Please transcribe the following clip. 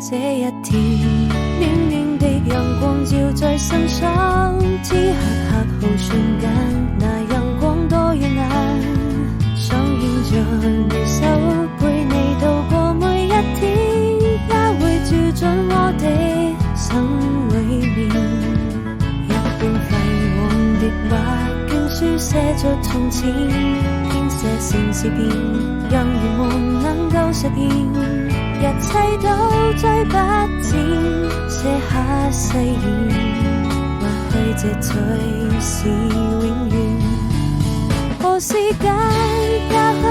這一天，暖暖的陽光照在身上，此刻刻好瞬間，那陽光多耀眼，想牽着你手陪你度過每一天，也會照進我哋心裏面。一本廢往的畫經書寫着從前，編寫成詩篇，讓願望能夠實現。一切都追不剪，寫下誓言，或許這才是永遠。何時間也許